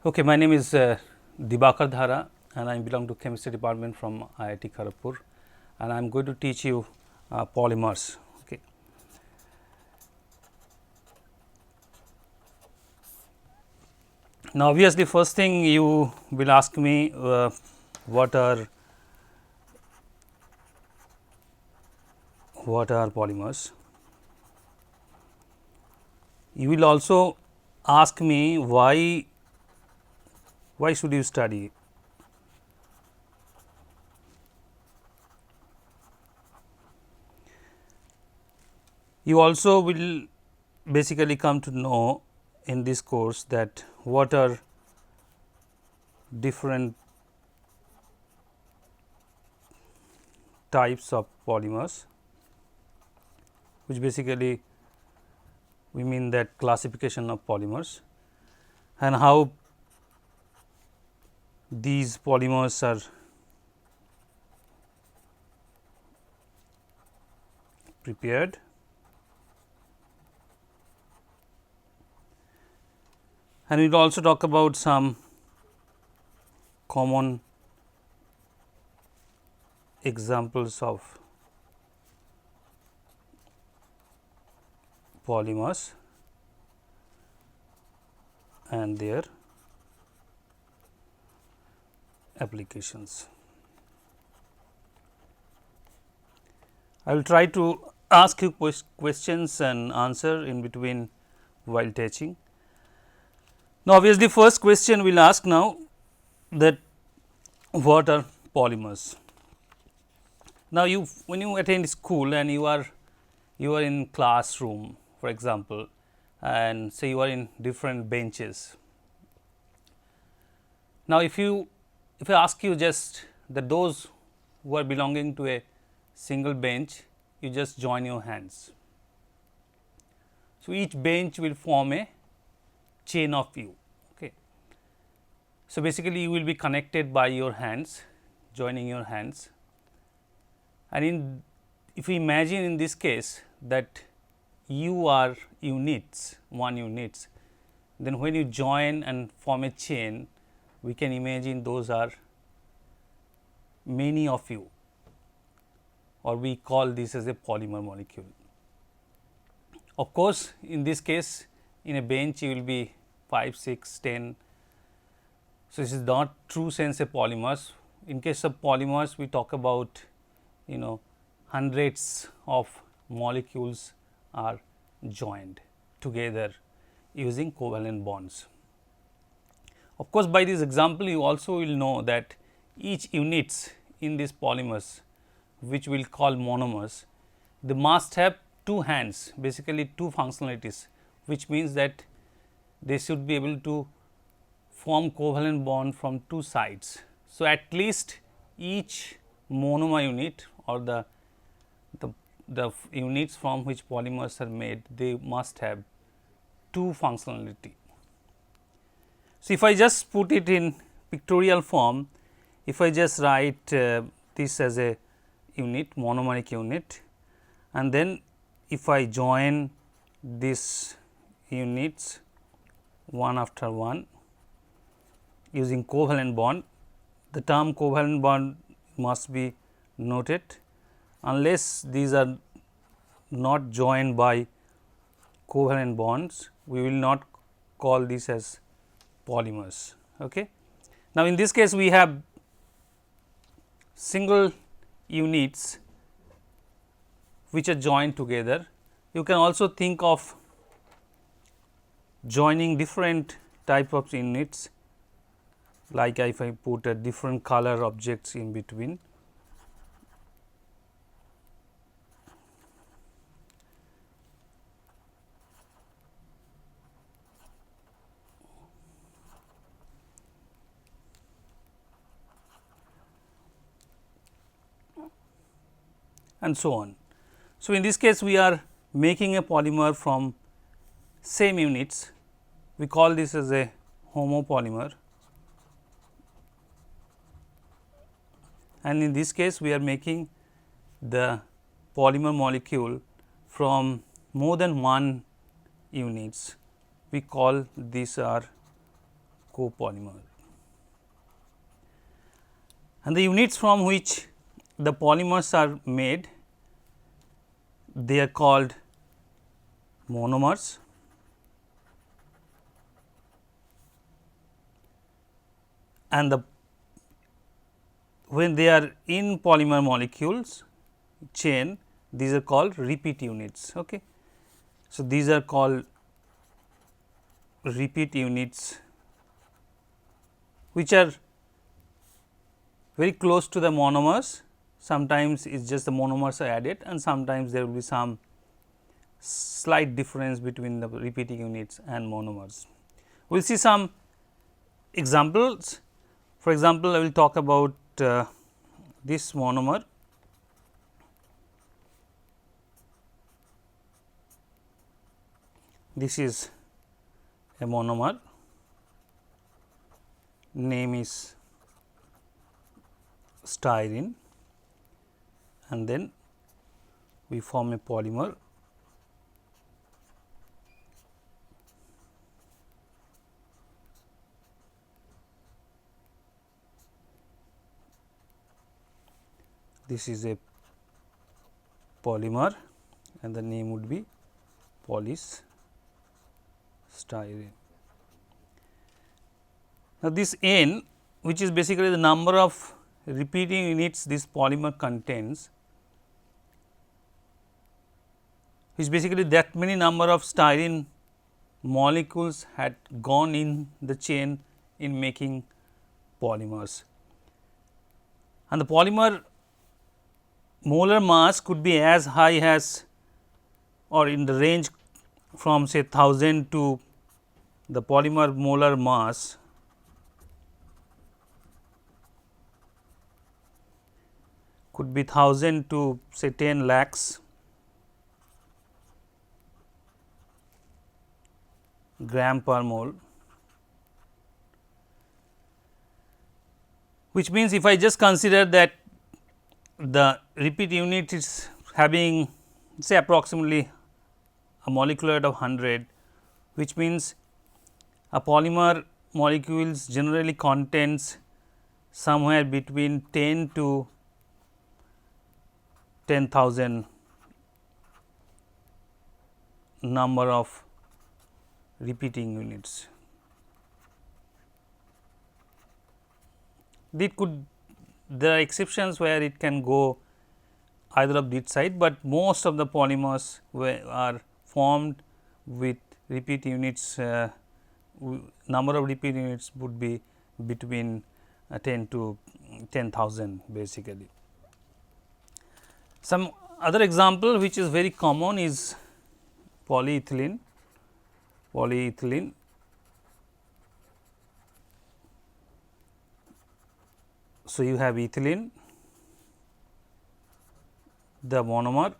Okay, my name is Dibakar Dhara and I belong to chemistry department from IIT Kharagpur, and I am going to teach you polymers. Okay. Now, obviously, first thing you will ask me what are polymers. You will also ask me why should you study. You also will basically come to know in this course that what are different types of polymers, which basically we mean that classification of polymers, and how these polymers are prepared, and we will also talk about some common examples of polymers and their applications. I will try to ask you questions and answer in between while teaching. Now, obviously, first question we will ask now that what are polymers. Now, when you attend school and you are in classroom, for example, and say you are in different benches. Now, if I ask you just that those who are belonging to a single bench, you just join your hands. So, each bench will form a chain of you. Okay. So, basically you will be connected by your hands, joining your hands, and if we imagine in this case that you are units, one units, then when you join and form a chain, we can imagine those are many of you, or we call this as a polymer molecule. Of course, in this case in a bench you will be 5, 6, 10. So, this is not true sense a polymers. In case of polymers, we talk about hundreds of molecules are joined together using covalent bonds. Of course, by this example you also will know that each units in these polymers, which we will call monomers, they must have two hands, basically two functionalities, which means that they should be able to form covalent bond from two sides. So, at least each monomer unit or the units from which polymers are made, they must have two functionality. So, if I just put it in pictorial form, if I just write this as a unit, monomeric unit, and then if I join these units one after one using covalent bond, the term covalent bond must be noted. Unless these are not joined by covalent bonds, we will not call this as polymers. Okay. Now, in this case we have single units which are joined together. You can also think of joining different type of units, like if I put a different color objects in between. And so on. So, in this case we are making a polymer from same units, we call this as a homopolymer, and in this case we are making the polymer molecule from more than one units, we call these are copolymer. And the units from which the polymers are made, they are called monomers, and when they are in polymer molecules chain, these are called repeat units. Okay. So, these are called repeat units, which are very close to the monomers. Sometimes it is just the monomers are added, and sometimes there will be some slight difference between the repeating units and monomers. We will see some examples. For example, I will talk about this monomer. This is a monomer, name is styrene, and then we form a polymer. This is a polymer and the name would be polystyrene. Now, this N, which is basically the number of repeating units this polymer contains, is basically that many number of styrene molecules had gone in the chain in making polymers. And the polymer molar mass could be as high as or in the range from say 1000 to the polymer molar mass could be 1000 to say 10 lakhs gram per mole, which means if I just consider that the repeat unit is having say approximately a molecular weight of 100, which means a polymer molecules generally contains somewhere between 10 to 10,000 number of repeating units. There are exceptions where it can go either of this side, but most of the polymers are formed with repeat units, number of repeat units would be between 10 to 10,000 basically. Some other example which is very common is polyethylene. So, you have ethylene, the monomer,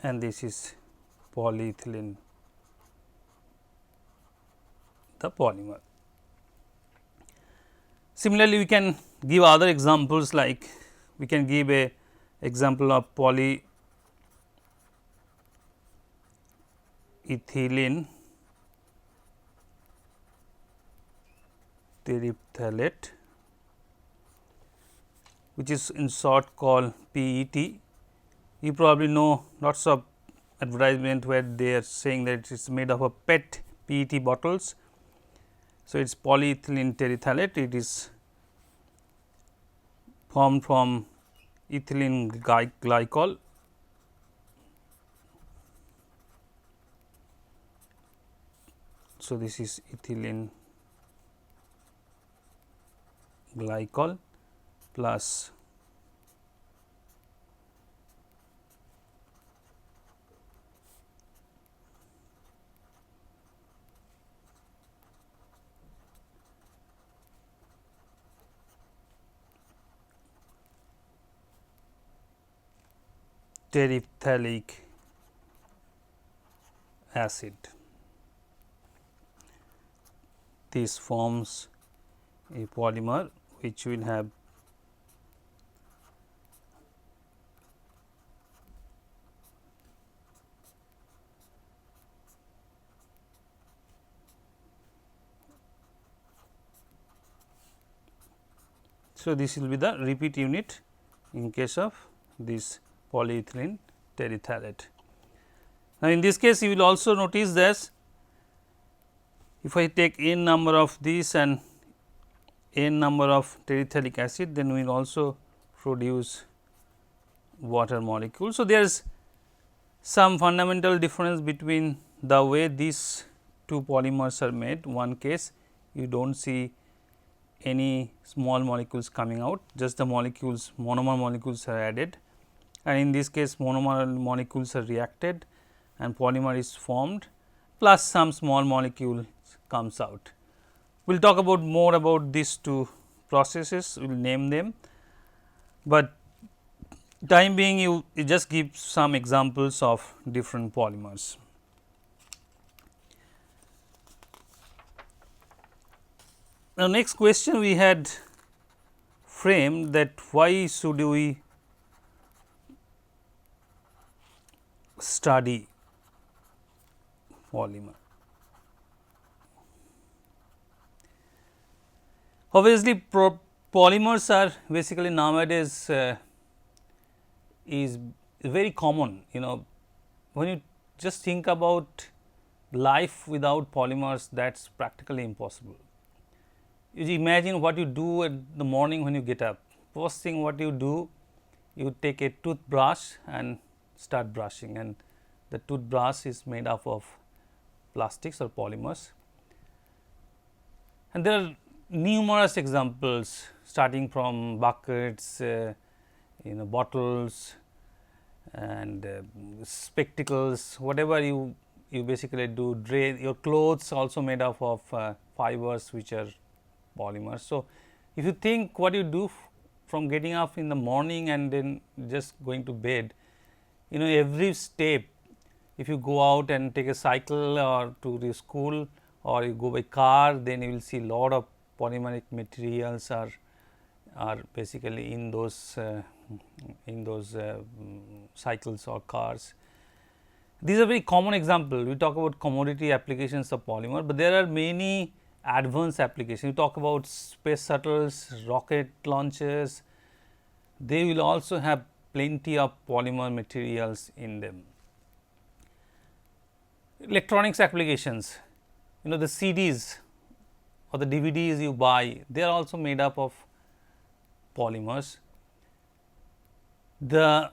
and this is polyethylene, the polymer. Similarly, we can give other examples, like we can give a example of polyethylene terephthalate, which is in short called PET. You probably know lots of advertisement where they are saying that it is made of a PET bottles. So, it is polyethylene terephthalate. It is formed from ethylene glycol. So, this is ethylene glycol plus terephthalic acid. This forms a polymer which will have So, this will be the repeat unit in case of this polyethylene terephthalate. Now, in this case you will also notice that if I take n number of these and n number of terephthalic acid, then we will also produce water molecule. So, there is some fundamental difference between the way these two polymers are made. One case you do not see any small molecules coming out, just the molecules, monomer molecules are added, and in this case monomer molecules are reacted and polymer is formed, plus some small molecule comes out. We will talk about more about these two processes, we will name them, but time being you just give some examples of different polymers. Now, next question we had framed that why should we study polymer. Obviously, polymers are basically nowadays is very common, when you just think about life without polymers, that is practically impossible. You imagine what you do at the morning when you get up. First thing what you do, you take a toothbrush and start brushing, and the toothbrush is made up of plastics or polymers. And there are numerous examples starting from buckets, bottles and spectacles, whatever you basically do, your clothes also made up of fibers which are polymers. So, if you think what you do from getting up in the morning and then just going to bed, every step, if you go out and take a cycle or to the school or you go by car, then you will see lot of polymeric materials are basically in those cycles or cars. These are very common example. We talk about commodity applications of polymer, but there are many advanced applications. You talk about space shuttles, rocket launches, they will also have plenty of polymer materials in them. Electronics applications, the CDs or the DVDs you buy, they are also made up of polymers. There are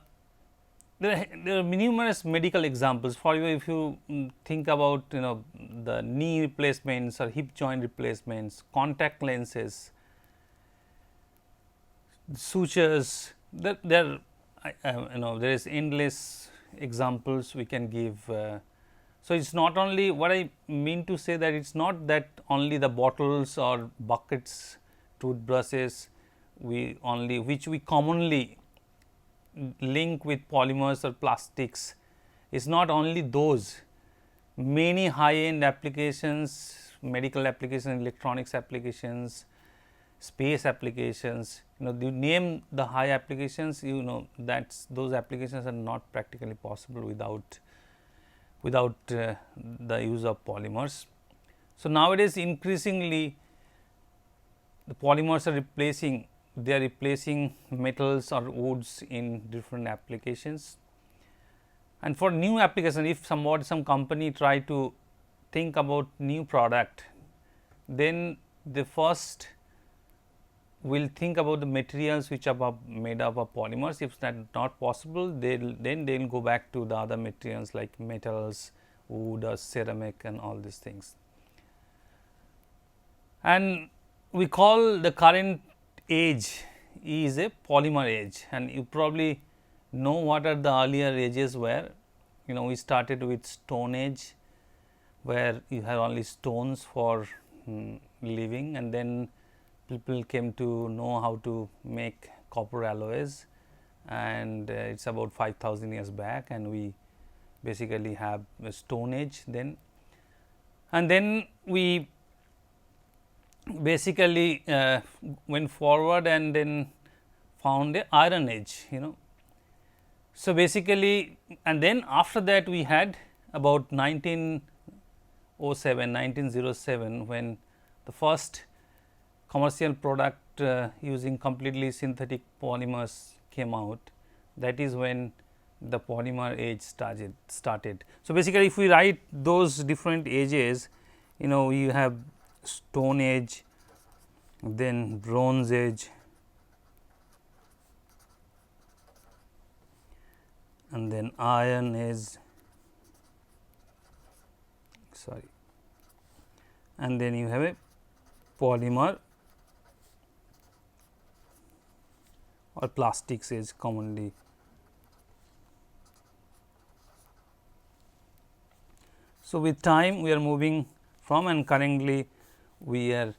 numerous medical examples. For you, if you think about the knee replacements or hip joint replacements, contact lenses, sutures, there is endless examples we can give. So, it is not only what I mean to say, that it is not that only the bottles or buckets, toothbrushes which we commonly link with polymers or plastics, is not only those. Many high end applications, medical applications, electronics applications, space applications, you name the high applications, that those applications are not practically possible without the use of polymers. So, nowadays increasingly the polymers are replacing metals or woods in different applications. And for new application, if some company try to think about new product, then they first will think about the materials which are made up of polymers. If that is not possible, then they will go back to the other materials like metals, wood or ceramic and all these things. And we call the current age is a polymer age, and you probably know what are the earlier ages were. We started with Stone Age, where you have only stones for living, and then people came to know how to make copper alloys, and it is about 5,000 years back, and we basically have a Stone Age then. And then we basically went forward and then found a Iron Age, So, basically, and then after that we had about 1907 when the first commercial product using completely synthetic polymers came out, that is when the polymer age started. So, basically if we write those different ages, you have Stone Age, then Bronze Age, and then Iron Age, and then you have a polymer or plastics age commonly. So, with time we are moving from, and currently we are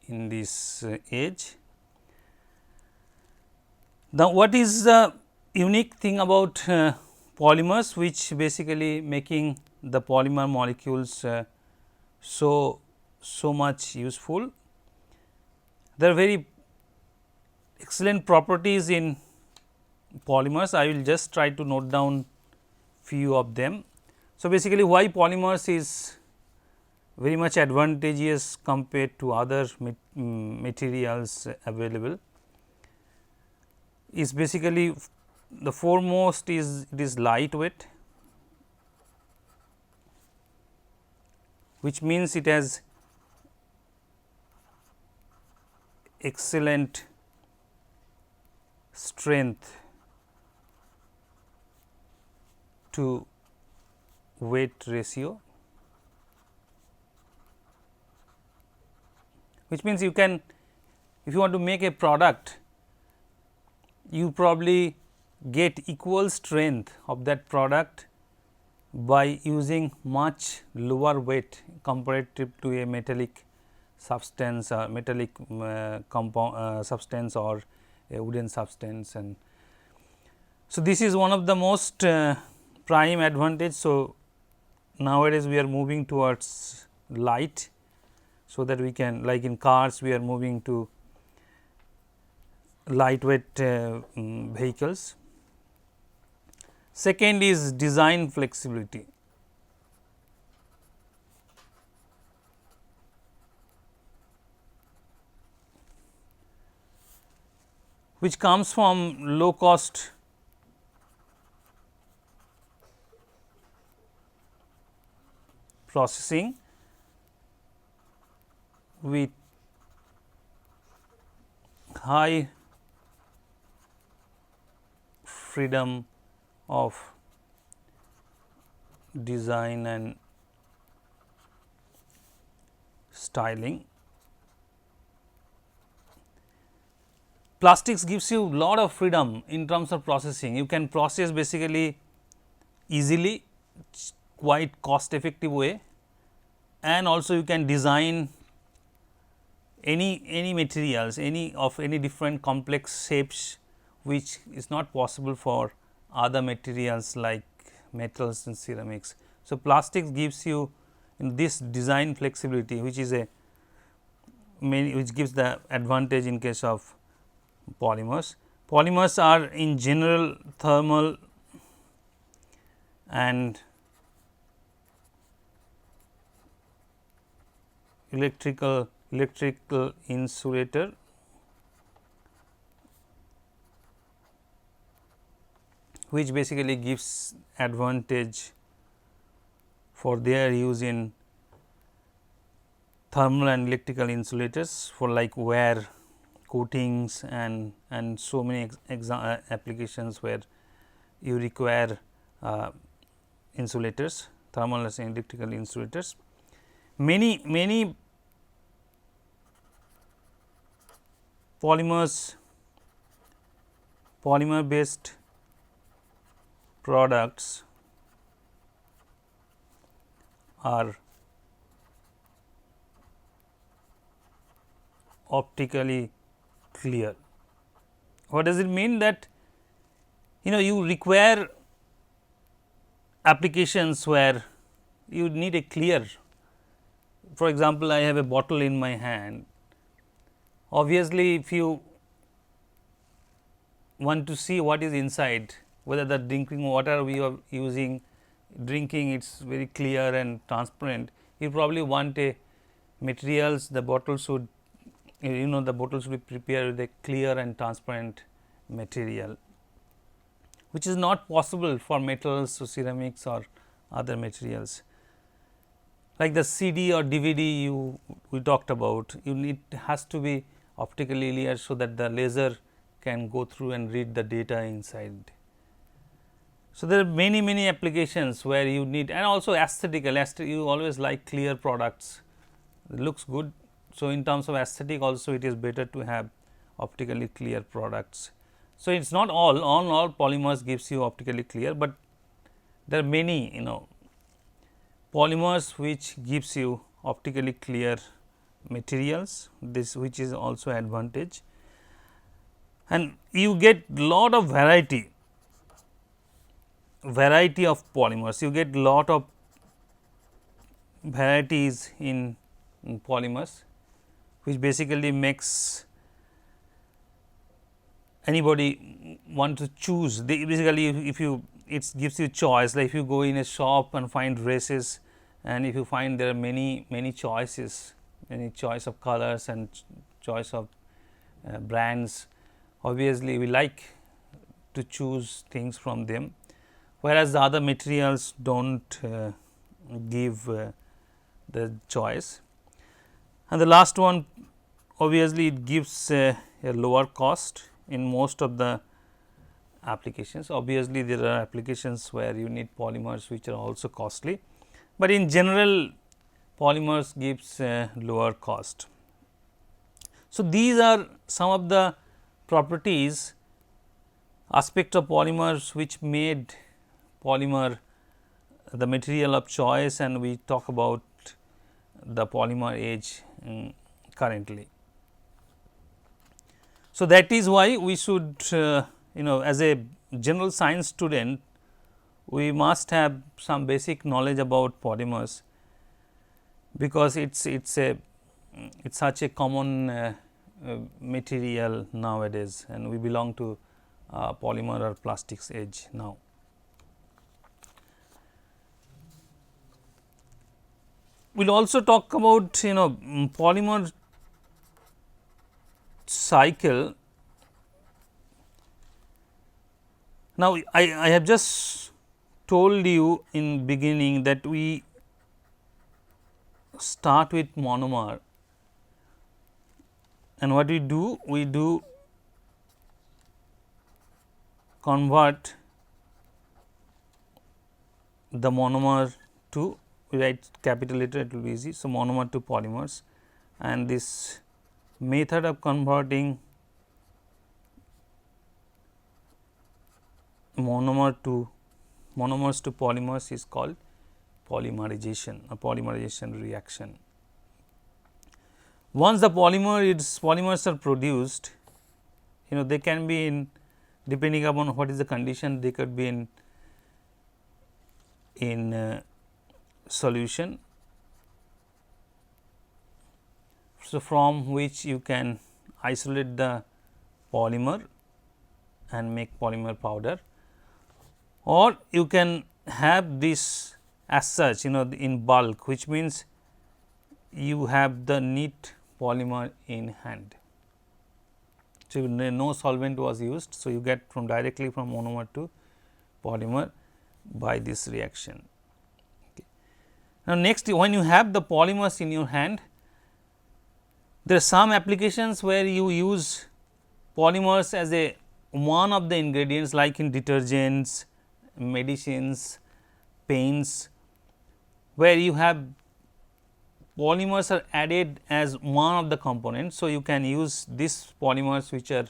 in this age. Now, what is the unique thing about polymers, which basically making the polymer molecules so much useful? There are very excellent properties in polymers. I will just try to note down few of them. So, basically why polymers is very much advantageous compared to other materials available is basically the foremost is it is lightweight, which means it has excellent strength to weight ratio, which means you can, if you want to make a product, you probably get equal strength of that product by using much lower weight comparative to a metallic substance or metallic compound substance or a wooden substance. And so, this is one of the most prime advantage. So, nowadays we are moving towards light, so that we can, like in cars we are moving to lightweight vehicles. Second is design flexibility. Which comes from low cost processing with high freedom of design and styling. Plastics gives you lot of freedom in terms of processing. You can process basically easily, quite cost effective way, and also you can design any materials, any different complex shapes, which is not possible for other materials like metals and ceramics. So, plastics gives you this design flexibility, which is which gives the advantage in case of polymers. Polymers are in general thermal and electrical insulator, which basically gives advantage for their use in thermal and electrical insulators for like wear coatings and so many applications where you require insulators, thermal and electrical insulators. Many polymer based products are optically clear. What does it mean? That you require applications where you need a clear. For example, I have a bottle in my hand. Obviously, if you want to see what is inside, whether the drinking water we are using, drinking, it is very clear and transparent, you probably want a materials, the bottle should you know, the bottle should be prepared with a clear and transparent material, which is not possible for metals or ceramics or other materials. Like the CD or DVD we talked about, has to be optically clear so that the laser can go through and read the data inside. So, there are many applications where you need, and also aesthetical, you always like clear products, it looks good. So, in terms of aesthetic also it is better to have optically clear products. So, it is not all polymers gives you optically clear, but there are many, you know, polymers which gives you optically clear materials, this which is also advantage, and you get lot of variety of polymers, you get lot of varieties in polymers, which basically makes anybody want to choose. Basically, if you, it gives you choice, like if you go in a shop and find dresses, and if you find there are many choices, any choice of colors and choice of brands, obviously we like to choose things from them, whereas the other materials do not give the choice. And the last one, obviously it gives a lower cost in most of the applications. Obviously, there are applications where you need polymers which are also costly, but in general polymers gives lower cost. So, these are some of the properties, aspects of polymers which made polymer the material of choice, and we talk about the polymer age currently. So, that is why we should you know, as a general science student, we must have some basic knowledge about polymers, because it's such a common material nowadays, and we belong to polymer or plastics age now. We will also talk about, you know, polymer cycle. Now, I have just told you in beginning that we start with monomer, and what we do? We do convert the monomer to, we write capital letter, it will be easy. So, monomer to polymers, and this method of converting monomers to polymers is called polymerization or polymerization reaction. Once the polymers are produced, you know, they can be in, depending upon what is the condition, they could be in solution. So, from which you can isolate the polymer and make polymer powder, or you can have this as such, you know, in bulk, which means you have the neat polymer in hand. So, no solvent was used. So, you get from directly from monomer to polymer by this reaction. Okay. Now, next, when you have the polymers in your hand, there are some applications where you use polymers as a one of the ingredients, like in detergents, medicines, paints, where you have polymers are added as one of the components. So, you can use these polymers which are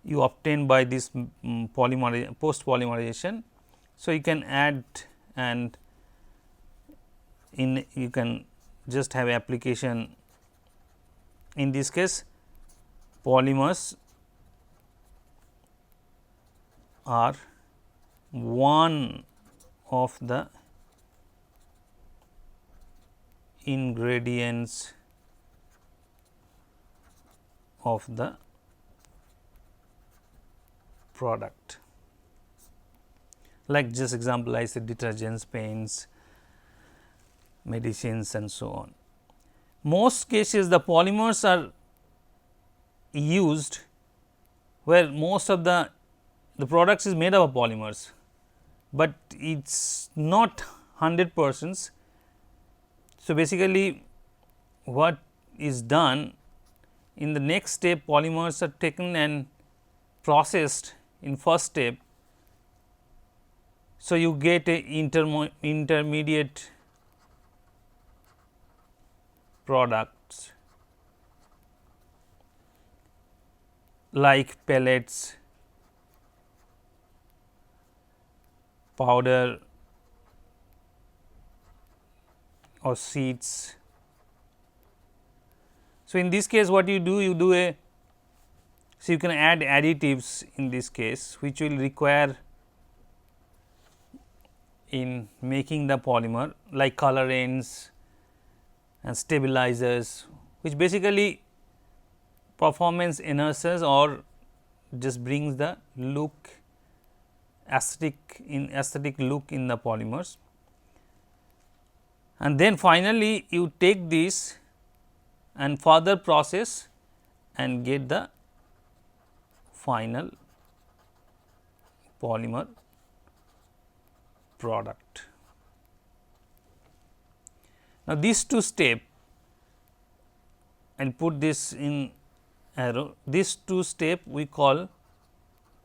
you obtain by this post polymerization. So, you can add, and in you can just have application. In this case, polymers are one of the ingredients of the product. Like just example, I said detergents, paints, medicines and so on. Most cases the polymers are used where most of the products is made up of polymers, but it is not 100%. So, basically what is done in the next step, polymers are taken and processed in first step. So, you get a intermediate products like pellets, powder or sheets. So, in this case what you do? You do a, so you can add additives in this case, which will require in making the polymer, like colorants and stabilizers, which basically performance enhances or just brings the look aesthetic look in the polymers. And then finally, you take this and further process and get the final polymer product. Now, these two steps, I will put this in arrow, these two steps we call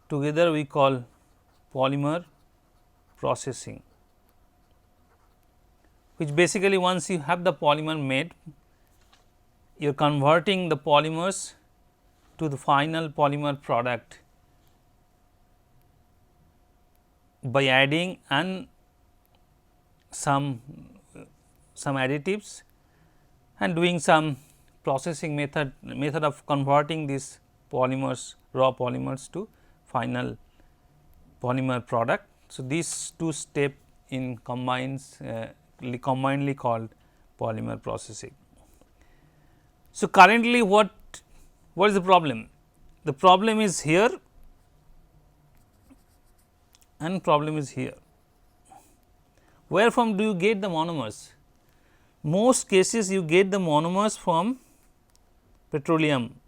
together, we call polymer processing, which basically once you have the polymer made, you are converting the polymers to the final polymer product by adding and some additives and doing some processing method of converting these polymers, raw polymers, to final polymer product. So, these two steps in combinedly called polymer processing. So, currently what is the problem? The problem is here and problem is here. Where from do you get the monomers? Most cases you get the monomers from petroleum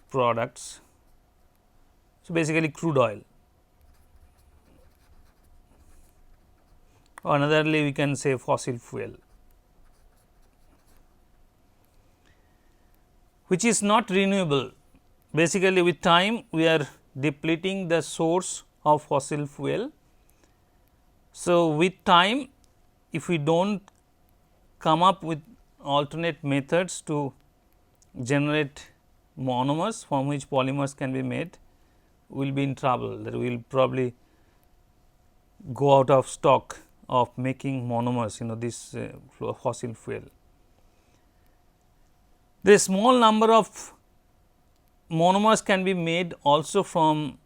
products. So, basically crude oil, or anotherly we can say fossil fuel, which is not renewable. Basically with time we are depleting the source of fossil fuel. So, with time if we do not come up with alternate methods to generate monomers from which polymers can be made, we will be in trouble, that we will probably go out of stock of making monomers, this fossil fuel. The small number of monomers can be made also from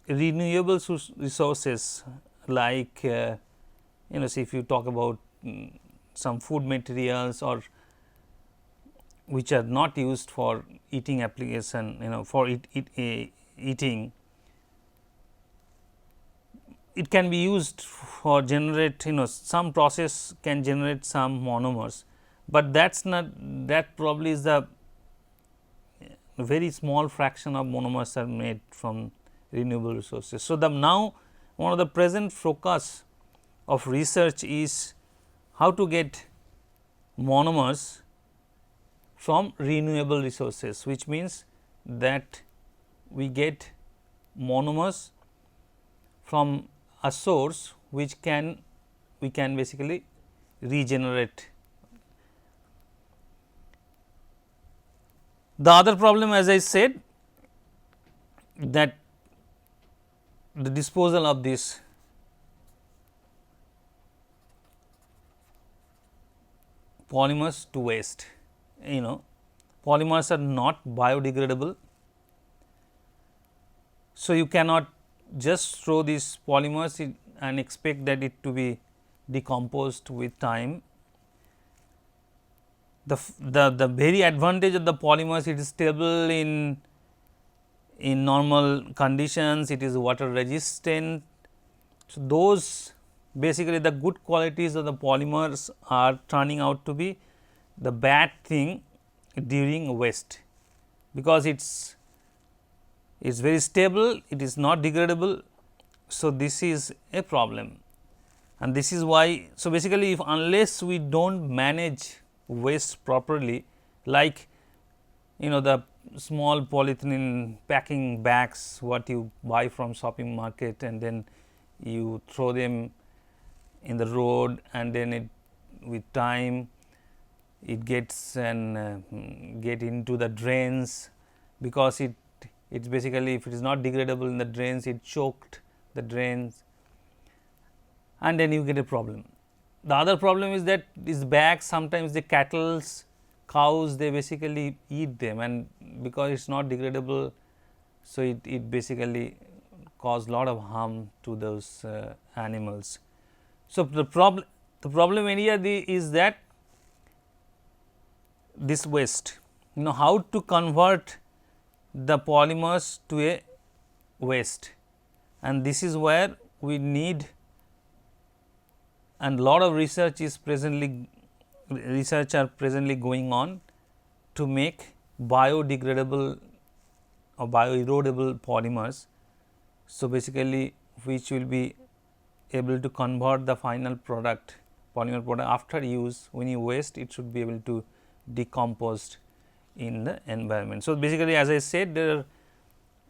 renewable resources, like say if you talk about some food materials or which are not used for eating application, for eating, it can be used for generate, some process can generate some monomers, but that probably is the very small fraction of monomers are made from renewable resources. So, now one of the present focus of research is how to get monomers from renewable resources, which means that we get monomers from a source which we can basically regenerate. The other problem, as I said, that the disposal of this polymers to waste. Polymers are not biodegradable. So, you cannot just throw these polymers and expect that it to be decomposed with time. The very advantage of the polymers, it is stable in normal conditions, it is water resistant. So, those basically the good qualities of the polymers are turning out to be the bad thing during waste, because it's very stable, it is not degradable. So, this is a problem, and this is why. So, basically if unless we do not manage waste properly, like the small polyethylene packing bags what you buy from shopping market, and then you throw them in the road, and then it with time it gets and get into the drains, because it's basically, if it is not degradable in the drains, it choked the drains, and then you get a problem. The other problem is that these bags, sometimes the cattle's, cows, they basically eat them, and because it's not degradable, so it basically cause lot of harm to those animals. So, the problem area is that this waste, how to convert the polymers to a waste, and this is where we need, and lot of research are presently going on to make biodegradable or bioerodible polymers. So, basically which will be able to convert the final product, polymer product, after use. When you waste, it should be able to decompose in the environment. So, basically as I said, there are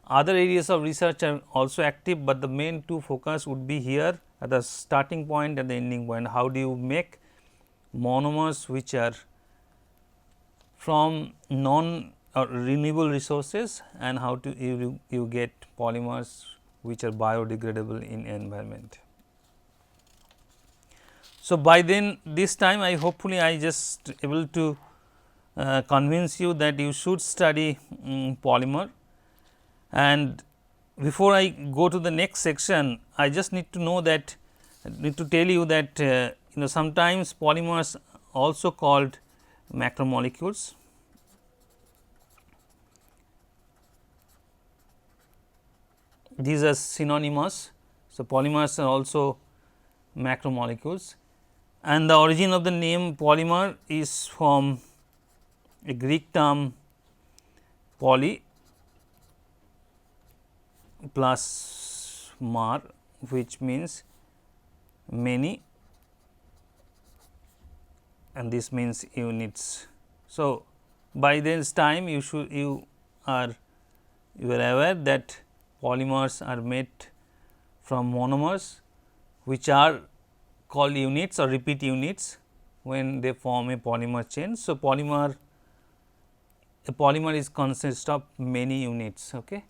other areas of research are also active, but the main two focus would be here at the starting point and the ending point. How do you make monomers which are from non or renewable resources, and how to you get polymers which are biodegradable in environment. So, by then this time I hopefully I just able to convince you that you should study polymer. And before I go to the next section, I just need to know that, need to tell you that sometimes polymers also called macromolecules. These are synonymous. So, polymers are also macromolecules, and the origin of the name polymer is from a Greek term poly plus mer, which means many, and this means units. So, by this time you are aware that polymers are made from monomers, which are called units or repeat units when they form a polymer chain. So, a polymer is consist of many units, okay,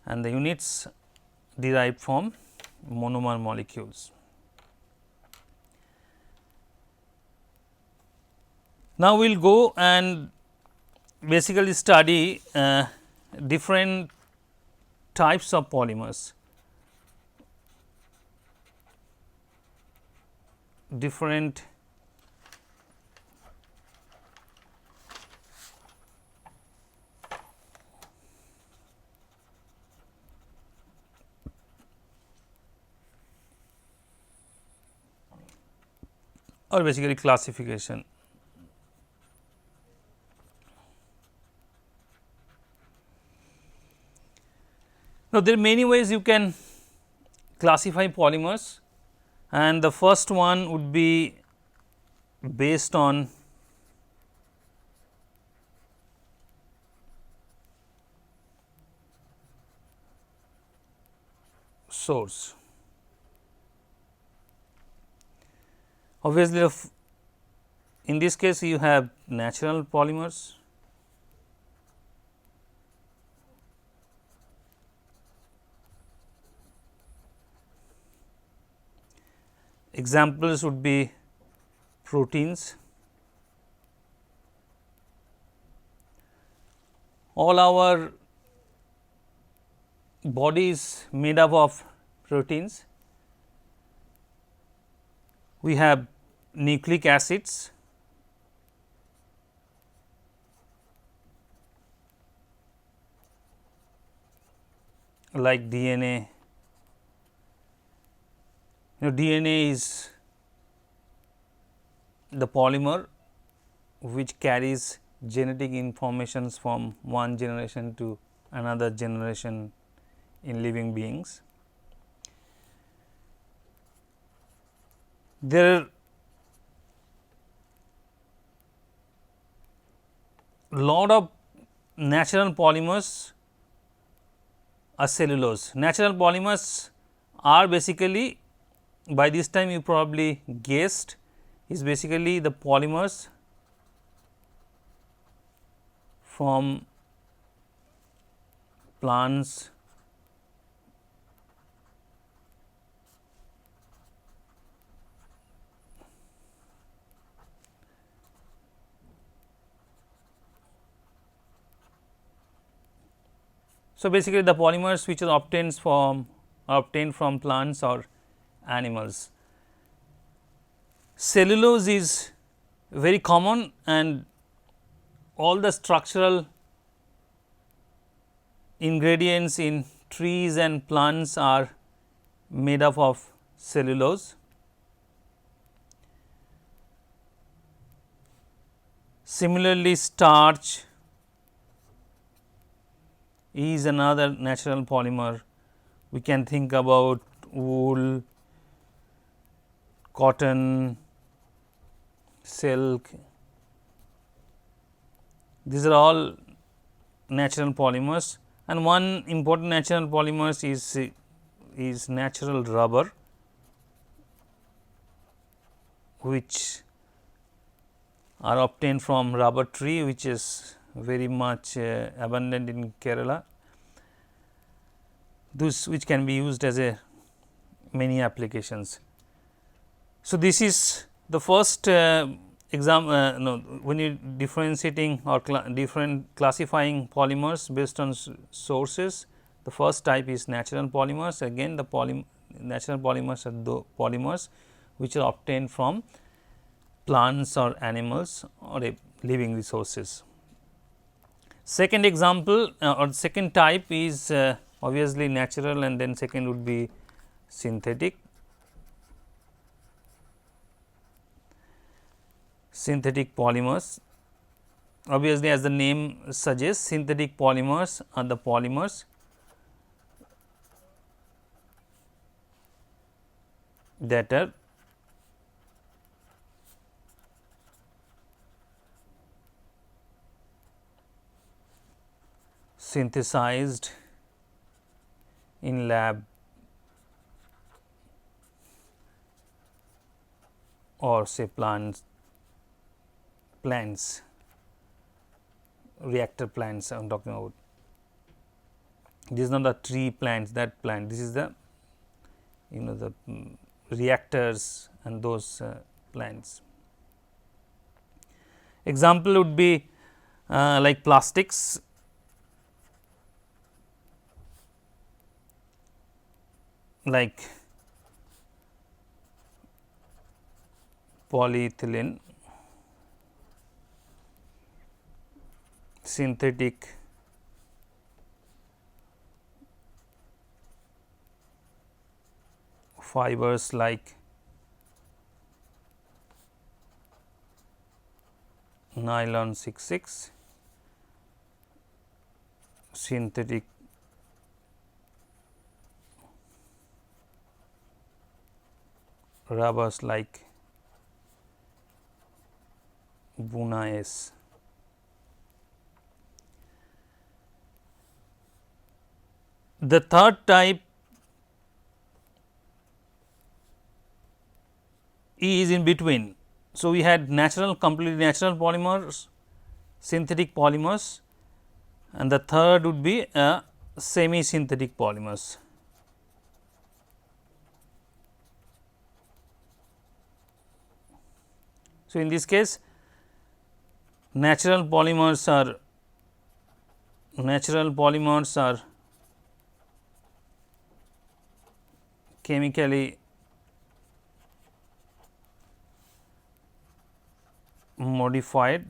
and the units derived from monomer molecules. Now, we will go and basically study different types of polymers, different or basically classification. Now, there are many ways you can classify polymers, and the first one would be based on source. Obviously, in this case you have natural polymers, examples would be proteins. All our body is made up of proteins. We have nucleic acids, like DNA. DNA is the polymer which carries genetic informations from one generation to another generation in living beings. There are lot of natural polymers are cellulose. Natural polymers are basically, by this time you probably guessed, is basically the polymers from plants So, basically the polymers which are obtained from plants or animals. Cellulose is very common and all the structural ingredients in trees and plants are made up of cellulose. Similarly, starch is another natural polymer. We can think about wool, cotton, silk. These are all natural polymers, and one important natural polymers is natural rubber, which are obtained from rubber tree, which is very much abundant in Kerala. Those which can be used as a many applications. So, this is the first example. When you differentiating or classifying polymers based on sources, the first type is natural polymers. Again, the natural polymers are the polymers which are obtained from plants or animals or living resources. Second example or second type is obviously natural, and then second would be synthetic. Synthetic polymers, obviously as the name suggests, synthetic polymers are the polymers that are synthesized in lab or say plants, reactor plants I am talking about. This is not the tree plants, that plant, this is the the reactors and those plants. Example would be like plastics, like polyethylene, synthetic fibers like nylon 66, synthetic rubbers like Buna S. The third type is in between. So, we had completely natural polymers, synthetic polymers, and the third would be semi synthetic polymers. So, in this case natural polymers are chemically modified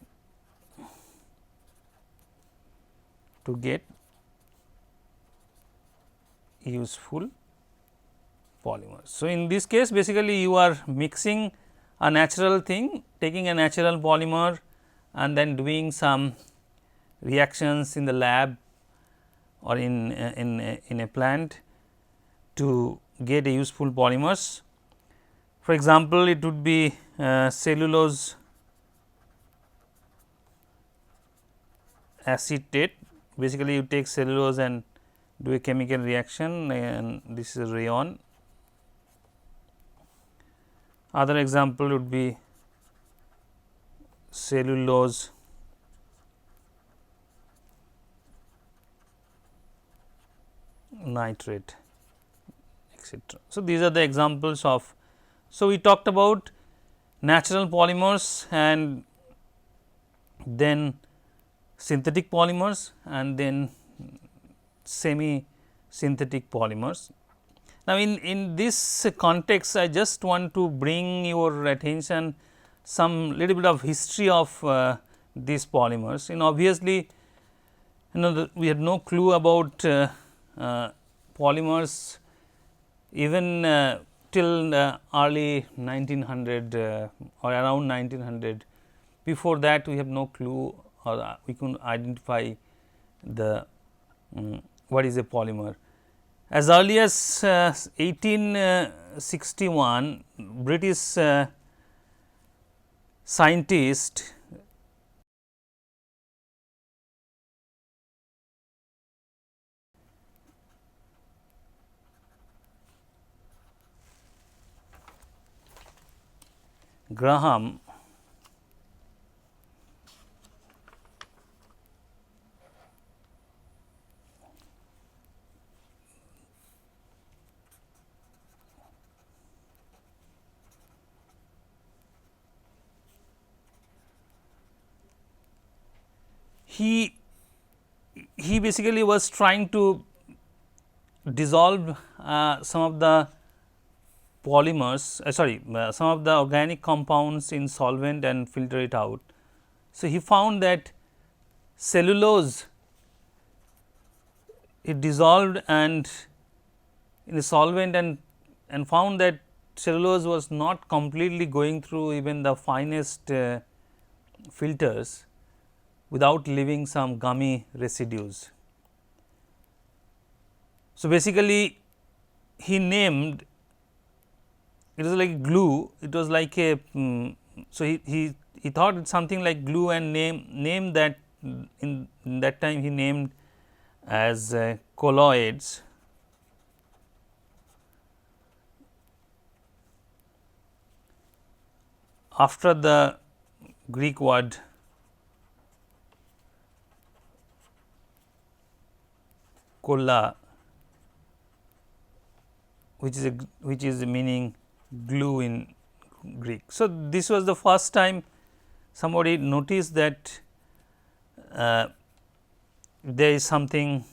to get useful polymers. So, in this case basically you are mixing a natural thing, taking a natural polymer and then doing some reactions in the lab or in a plant to get a useful polymers. For example, it would be cellulose acetate. Basically, you take cellulose and do a chemical reaction, and this is rayon. Other example would be cellulose nitrate, etc. So, these are the examples of. So, we talked about natural polymers and then synthetic polymers and then semi synthetic polymers. Now, in this context, I just want to bring your attention some little bit of history of these polymers. Obviously, we had no clue about polymers even till early 1900 or around 1900. Before that, we have no clue, or we couldn't identify the what is a polymer. As early as 1861, British scientist Graham he basically was trying to dissolve some of the polymers, some of the organic compounds in solvent and filter it out. So, he found that cellulose, it dissolved and in a solvent and found that cellulose was not completely going through even the finest filters without leaving some gummy residues. So, basically he named, it was like glue, it was like a so he thought it's something like glue and named that in that time he named as colloids. After the Greek word kolla, which is meaning glue in Greek. So, this was the first time somebody noticed that there is something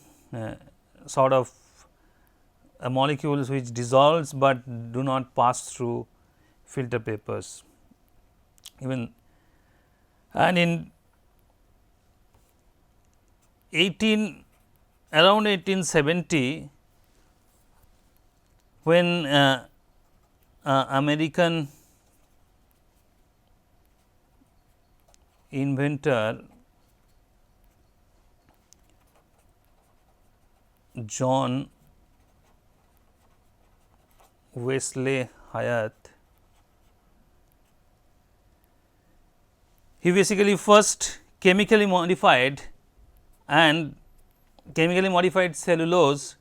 sort of a molecules which dissolves, but do not pass through filter papers. Even and in around 1870, when American inventor John Wesley Hyatt, he basically first chemically modified cellulose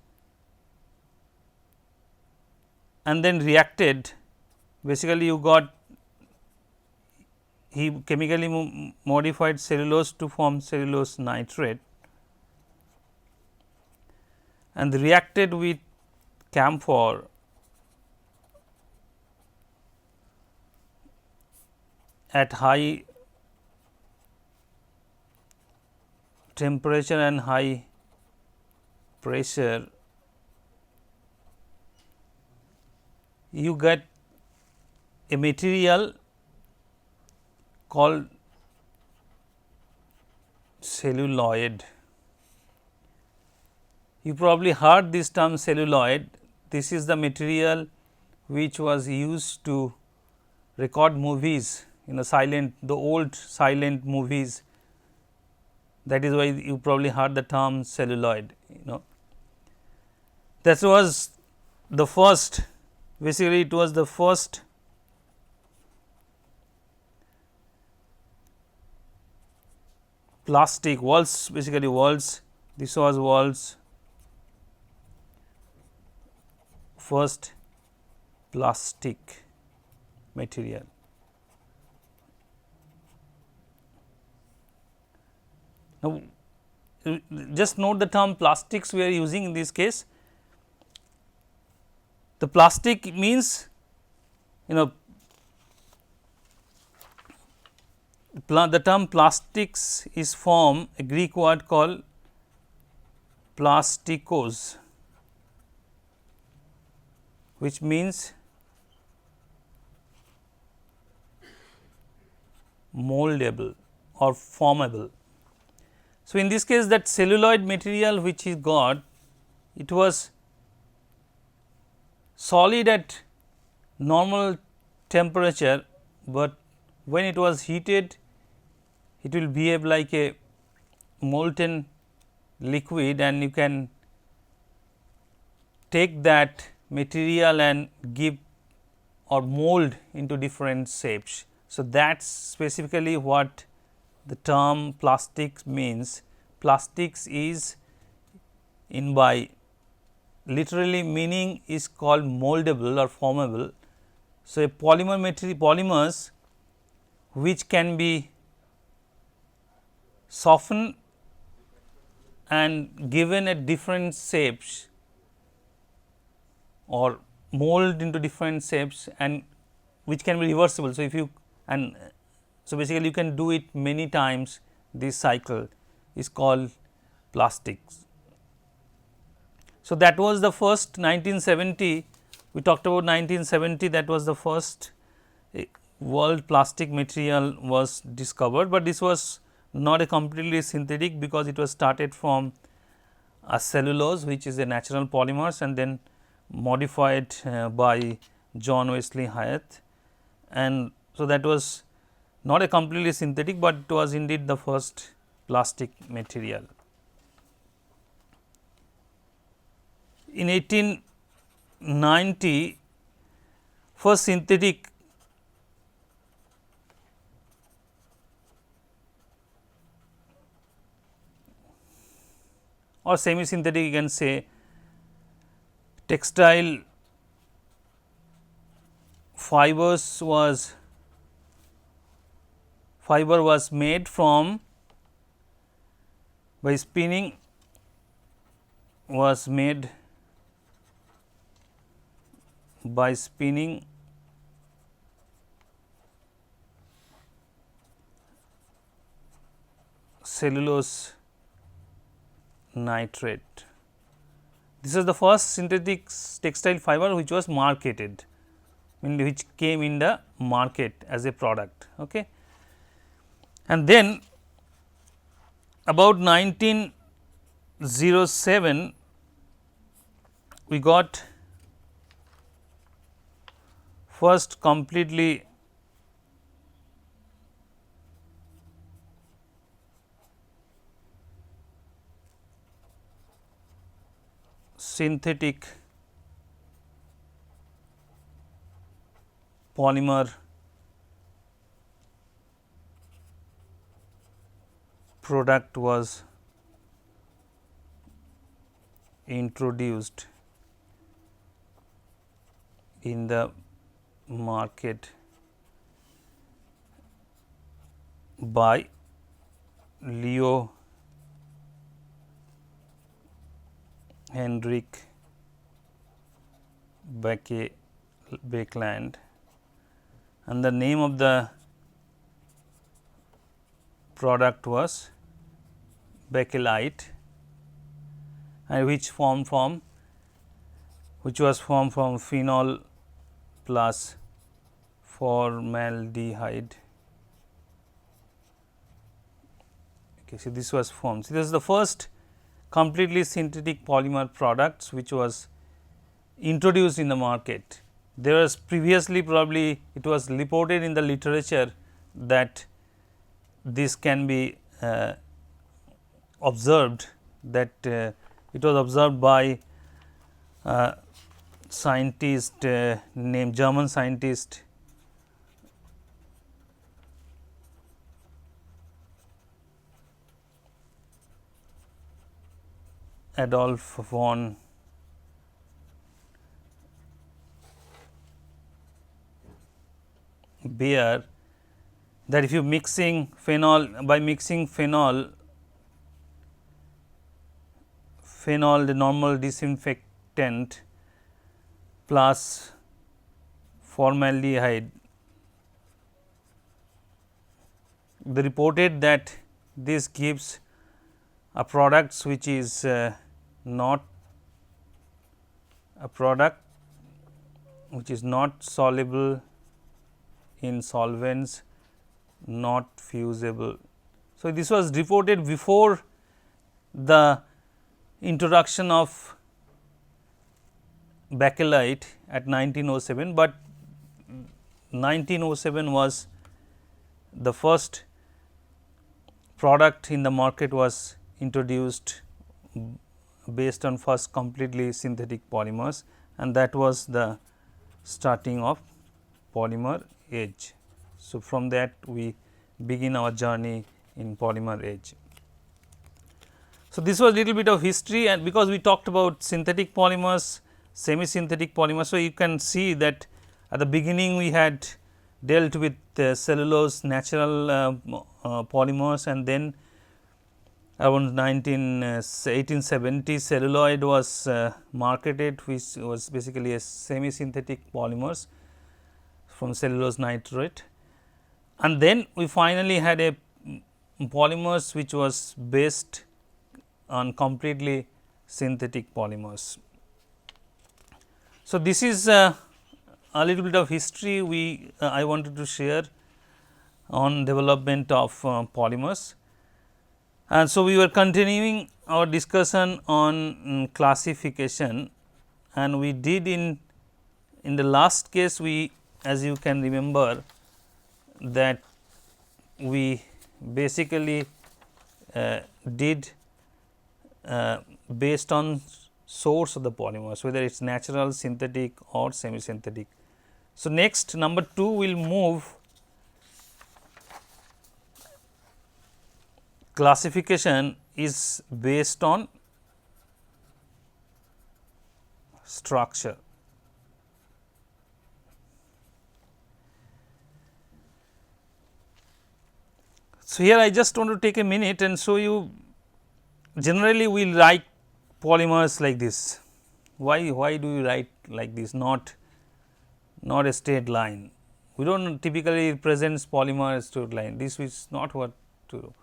and then reacted. Basically, he chemically modified cellulose to form cellulose nitrate and reacted with camphor at high temperature and high pressure. You get a material called celluloid. You probably heard this term celluloid. This is the material which was used to record movies silent, the old silent movies. That is why you probably heard the term celluloid. That was the first, basically it was the first plastic walls, basically walls. This was walls first plastic material. Now, just note the term plastics we are using in this case. The plastic means the term plastics is from a Greek word called plastikos, which means moldable or formable. So, in this case that celluloid material which is got, it was solid at normal temperature, but when it was heated it will behave like a molten liquid, and you can take that material and give or mold into different shapes. So, that is specifically what the term plastics means. Plastics is in by literally meaning is called moldable or formable. So, a polymer material, polymers which can be softened and given at different shapes or mold into different shapes, and which can be reversible. So, if you so basically you can do it many times, this cycle is called plastics. So, that was the first 1970, we talked about 1970, that was the first world plastic material was discovered, but this was not a completely synthetic, because it was started from a cellulose which is a natural polymers, and then modified by John Wesley Hyatt, and so that was not a completely synthetic, but it was indeed the first plastic material. In 1890, first synthetic or semi synthetic, you can say, textile fiber was made from by spinning, was made by spinning cellulose nitrate. This is the first synthetic textile fiber which was marketed, which came in the market as a product. Okay. And then about 1907, we got first completely synthetic polymer product was introduced in the market by Leo Hendrik Bakeland, and the name of the product was bakelite, and which was formed from phenol plus formaldehyde. Okay, so this was formed. So, this is the first completely synthetic polymer products which was introduced in the market. There was previously, probably it was reported in the literature that this can be observed, that it was observed by scientist named German scientist Adolf von Baer, that if you mixing phenol, by mixing phenol the normal disinfectant plus formaldehyde, they reported that this gives a product which is not a product which is not soluble in solvents, not fusible. So, this was reported before the introduction of bakelite at 1907, but 1907 was the first product in the market was introduced based on first completely synthetic polymers, and that was the starting of polymer age. So, from that we begin our journey in polymer age. So, this was little bit of history, and because we talked about synthetic polymers, semi synthetic polymers. So, you can see that at the beginning we had dealt with cellulose natural polymers, and then around 1870 celluloid was marketed, which was basically a semi synthetic polymers from cellulose nitrate, and then we finally had a polymers which was based on completely synthetic polymers. So, this is a little bit of history we I wanted to share on development of polymers. And so, we were continuing our discussion on classification, and we did in the last case, we, as you can remember, that we basically did based on source of the polymers, whether it is natural, synthetic or semi synthetic. So, next number 2 we will move classification is based on structure. So, here I just want to take a minute and show you, generally we will write polymers like this. Why do we write like this, not a straight line? We do not typically represent polymer as straight line, this is not what to do.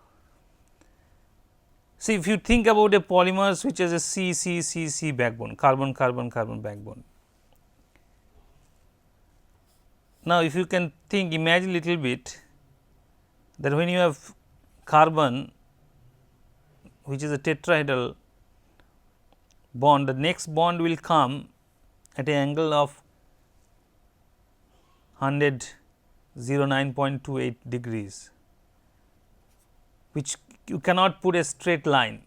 See, if you think about a polymers which has a C backbone, carbon backbone. Now, if you can think, imagine little bit that when you have carbon which is a tetrahedral bond, the next bond will come at an angle of 109.28 degrees, which you cannot put a straight line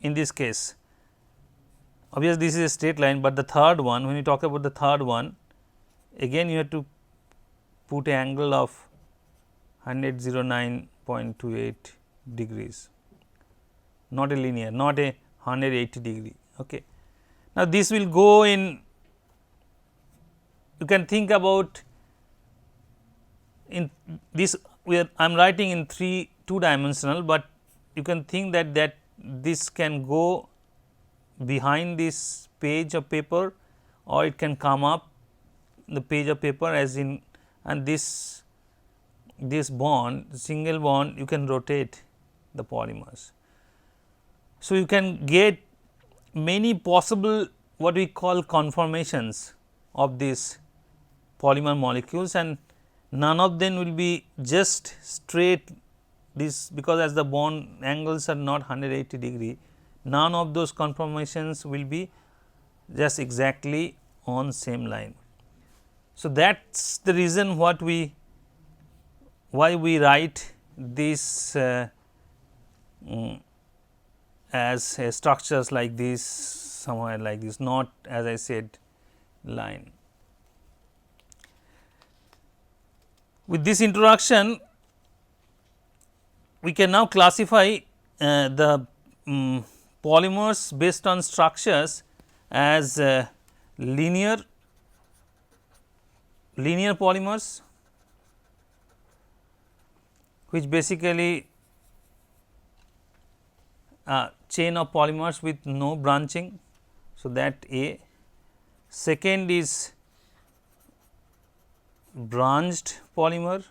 in this case. Obviously, this is a straight line, but the third one, when you talk about the third one, again you have to put an angle of 109.28 degrees, not a linear, not a 180 degree. Okay. Now, this will go in, you can think about in this, I am writing in 2-dimensional, but you can think that this can go behind this page of paper, or it can come up the page of paper as in, and this bond, single bond, you can rotate the polymers. So, you can get many possible what we call conformations of these polymer molecules, and none of them will be just straight this, because as the bond angles are not 180 degree, none of those conformations will be just exactly on same line. So, that is the reason what we why we write this as structures like this, somewhere like this, not as I said line. With this introduction, we can now classify the polymers based on structures as linear polymers, which basically chain of polymers with no branching. So, that A. Second is branched polymer.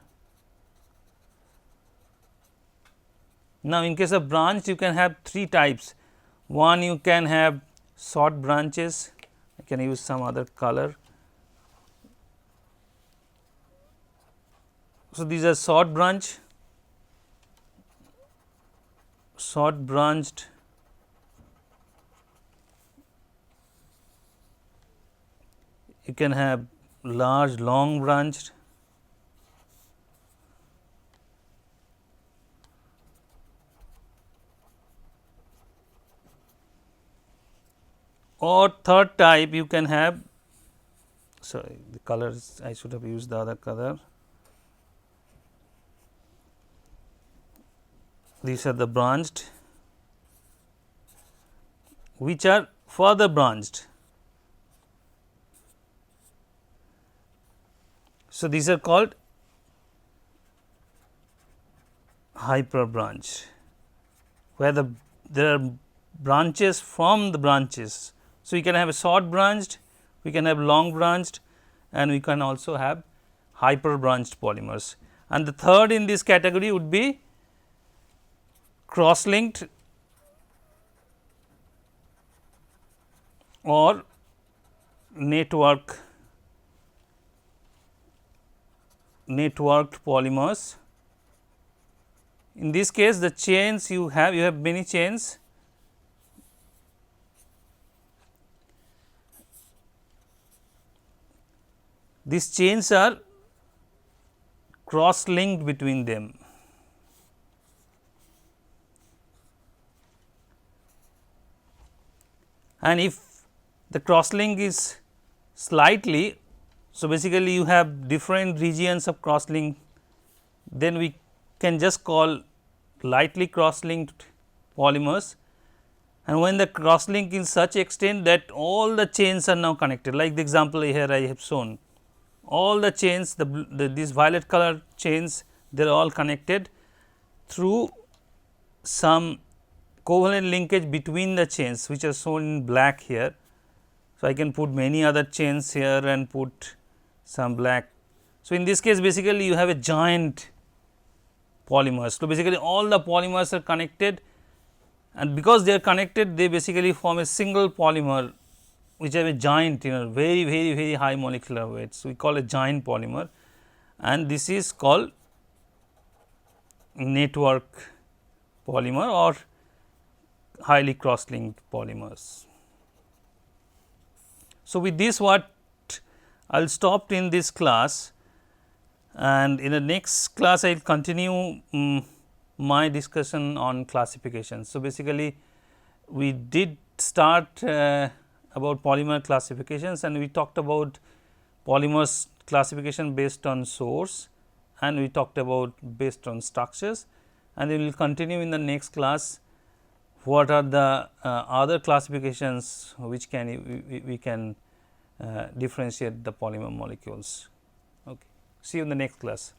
Now, in case of branched, you can have three types. One, you can have short branches. I can use some other color. So, these are short branched. You can have large long branched, or third type you can have, sorry, the colors, I should have used the other color. These are the branched, which are further branched. So, these are called hyper branch, where there are branches from the branches. So, we can have a short branched, we can have long branched, and we can also have hyper branched polymers. And the third in this category would be cross linked or networked polymers. In this case, the chains you have many chains. These chains are cross linked between them. And if the cross link is slightly, so basically you have different regions of cross link, then we can just call lightly cross linked polymers. And when the cross link is such extent that all the chains are now connected, like the example here I have shown, all the chains, these violet color chains, they are all connected through some covalent linkage between the chains, which are shown in black here. So, I can put many other chains here and put some black. So, in this case basically you have a joint polymers. So, basically all the polymers are connected, and because they are connected, they basically form a single polymer, which have a giant, very high molecular weight. So, we call a giant polymer, and this is called network polymer or highly cross linked polymers. So, with this what I will stop in this class, and in the next class I will continue my discussion on classification. So, basically we did start about polymer classifications, and we talked about polymers classification based on source, and we talked about based on structures, and we will continue in the next class what are the other classifications which we can differentiate the polymer molecules. Okay. See you in the next class.